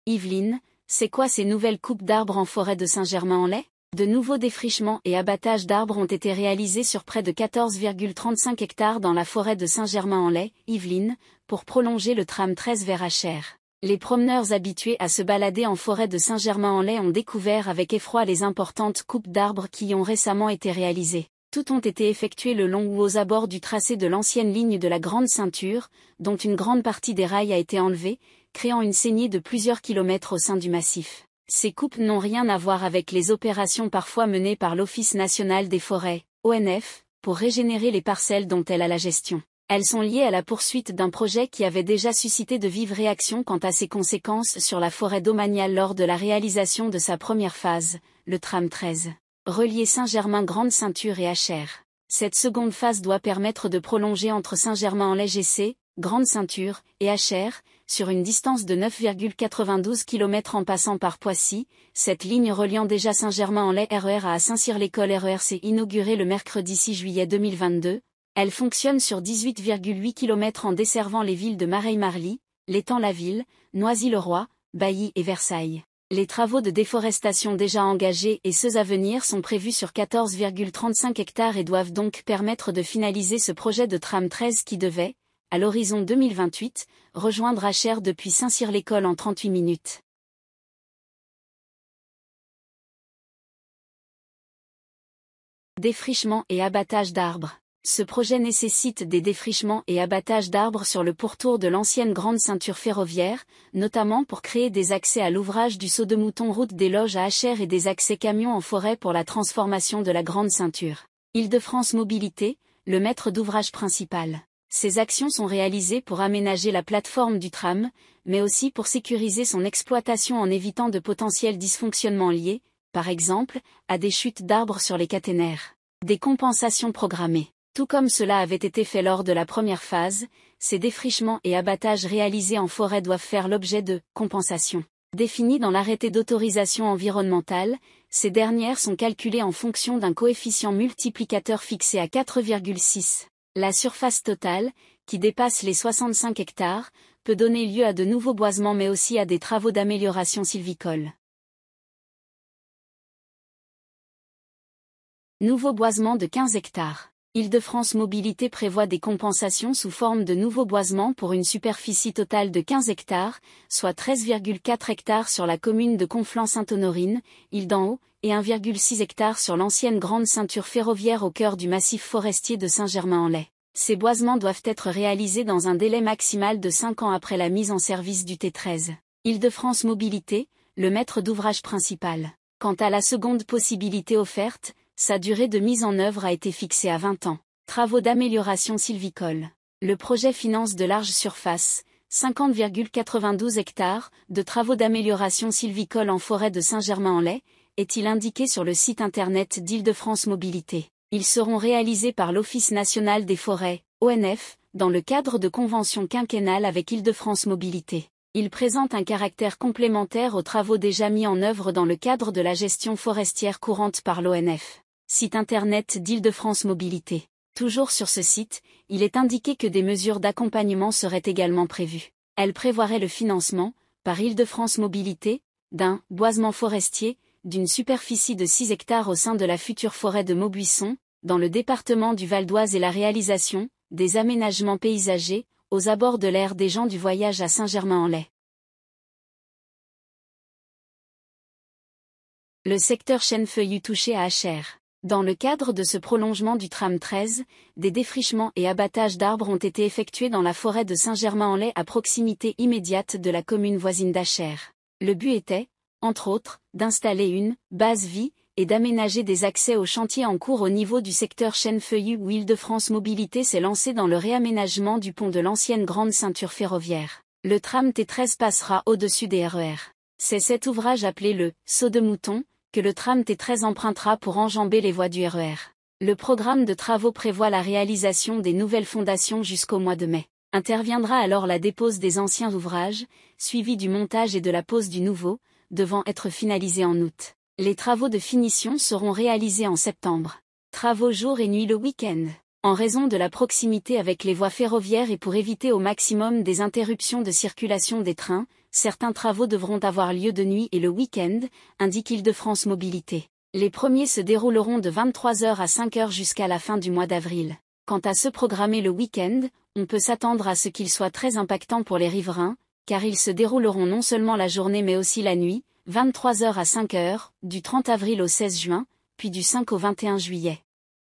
Yveline, c'est quoi ces nouvelles coupes d'arbres en forêt de Saint-Germain-en-Laye? De nouveaux défrichements et abattages d'arbres ont été réalisés sur près de 14,35 hectares dans la forêt de Saint-Germain-en-Laye, Yveline, pour prolonger le tram 13 vers Achères. Les promeneurs habitués à se balader en forêt de Saint-Germain-en-Laye ont découvert avec effroi les importantes coupes d'arbres qui y ont récemment été réalisées. Toutes ont été effectuées le long ou aux abords du tracé de l'ancienne ligne de la Grande Ceinture, dont une grande partie des rails a été enlevée, créant une saignée de plusieurs kilomètres au sein du massif. Ces coupes n'ont rien à voir avec les opérations parfois menées par l'Office national des forêts, ONF, pour régénérer les parcelles dont elle a la gestion. Elles sont liées à la poursuite d'un projet qui avait déjà suscité de vives réactions quant à ses conséquences sur la forêt domaniale lors de la réalisation de sa première phase, le tram 13. Relier Saint-Germain Grande Ceinture et Achères. Cette seconde phase doit permettre de prolonger entre Saint-Germain-en-Laye GC, Grande Ceinture, et Achères, sur une distance de 9,92 km en passant par Poissy. Cette ligne reliant déjà Saint-Germain-en-Laye RER à Saint-Cyr-l'École RER s'est inaugurée le mercredi 6 juillet 2022. Elle fonctionne sur 18,8 km en desservant les villes de Mareil-Marly, l'Étang-la-Ville, Noisy-le-Roi, Bailly et Versailles. Les travaux de déforestation déjà engagés et ceux à venir sont prévus sur 14,35 hectares et doivent donc permettre de finaliser ce projet de tram 13 qui devait, à l'horizon 2028, rejoindre Achères depuis Saint-Cyr-l'École en 38 minutes. Défrichement et abattage d'arbres. Ce projet nécessite des défrichements et abattages d'arbres sur le pourtour de l'ancienne grande ceinture ferroviaire, notamment pour créer des accès à l'ouvrage du Saut de Mouton route des Loges à Achères et des accès camions en forêt pour la transformation de la grande ceinture. Île-de-France Mobilité, le maître d'ouvrage principal. Ces actions sont réalisées pour aménager la plateforme du tram, mais aussi pour sécuriser son exploitation en évitant de potentiels dysfonctionnements liés, par exemple, à des chutes d'arbres sur les caténaires. Des compensations programmées. Tout comme cela avait été fait lors de la première phase, ces défrichements et abattages réalisés en forêt doivent faire l'objet de compensations. Définies dans l'arrêté d'autorisation environnementale, ces dernières sont calculées en fonction d'un coefficient multiplicateur fixé à 4,6. La surface totale, qui dépasse les 65 hectares, peut donner lieu à de nouveaux boisements mais aussi à des travaux d'amélioration sylvicole. Nouveau boisement de 15 hectares. Île-de-France Mobilité prévoit des compensations sous forme de nouveaux boisements pour une superficie totale de 15 hectares, soit 13,4 hectares sur la commune de Conflans-Sainte-Honorine, Île d'en Haut, et 1,6 hectares sur l'ancienne grande ceinture ferroviaire au cœur du massif forestier de Saint-Germain-en-Laye. Ces boisements doivent être réalisés dans un délai maximal de 5 ans après la mise en service du T13. Île-de-France Mobilité, le maître d'ouvrage principal. Quant à la seconde possibilité offerte, sa durée de mise en œuvre a été fixée à 20 ans. Travaux d'amélioration sylvicole. Le projet finance de large surface, 50,92 hectares, de travaux d'amélioration sylvicole en forêt de Saint-Germain-en-Laye, est-il indiqué sur le site internet d'Île-de-France Mobilité. Ils seront réalisés par l'Office national des forêts, ONF, dans le cadre de conventions quinquennales avec Île-de-France Mobilité. Ils présentent un caractère complémentaire aux travaux déjà mis en œuvre dans le cadre de la gestion forestière courante par l'ONF. Site internet d'Île-de-France Mobilité. Toujours sur ce site, il est indiqué que des mesures d'accompagnement seraient également prévues. Elles prévoiraient le financement, par Île-de-France Mobilité, d'un boisement forestier, d'une superficie de 6 hectares au sein de la future forêt de Maubuisson, dans le département du Val d'Oise et la réalisation, des aménagements paysagers, aux abords de l'aire des gens du voyage à Saint-Germain-en-Laye. Le secteur chêne-feuillu touché à Achères. Dans le cadre de ce prolongement du tram 13, des défrichements et abattages d'arbres ont été effectués dans la forêt de Saint-Germain-en-Laye à proximité immédiate de la commune voisine d'Achères. Le but était, entre autres, d'installer une base vie et d'aménager des accès aux chantiers en cours au niveau du secteur chêne-feuillu où Île-de-France Mobilité s'est lancée dans le réaménagement du pont de l'ancienne grande ceinture ferroviaire. Le tram T13 passera au-dessus des RER. C'est cet ouvrage appelé le « Saut de Mouton » que le tram T13 empruntera pour enjamber les voies du RER. Le programme de travaux prévoit la réalisation des nouvelles fondations jusqu'au mois de mai. Interviendra alors la dépose des anciens ouvrages, suivi du montage et de la pose du nouveau, devant être finalisé en août. Les travaux de finition seront réalisés en septembre. Travaux jour et nuit le week-end. En raison de la proximité avec les voies ferroviaires et pour éviter au maximum des interruptions de circulation des trains, Certains travaux devront avoir lieu de nuit et le week-end, indique Île-de-France Mobilité. Les premiers se dérouleront de 23h à 5h jusqu'à la fin du mois d'avril. Quant à ceux programmés le week-end, on peut s'attendre à ce qu'ils soient très impactants pour les riverains, car ils se dérouleront non seulement la journée mais aussi la nuit, 23h à 5h, du 30 avril au 16 juin, puis du 5 au 21 juillet.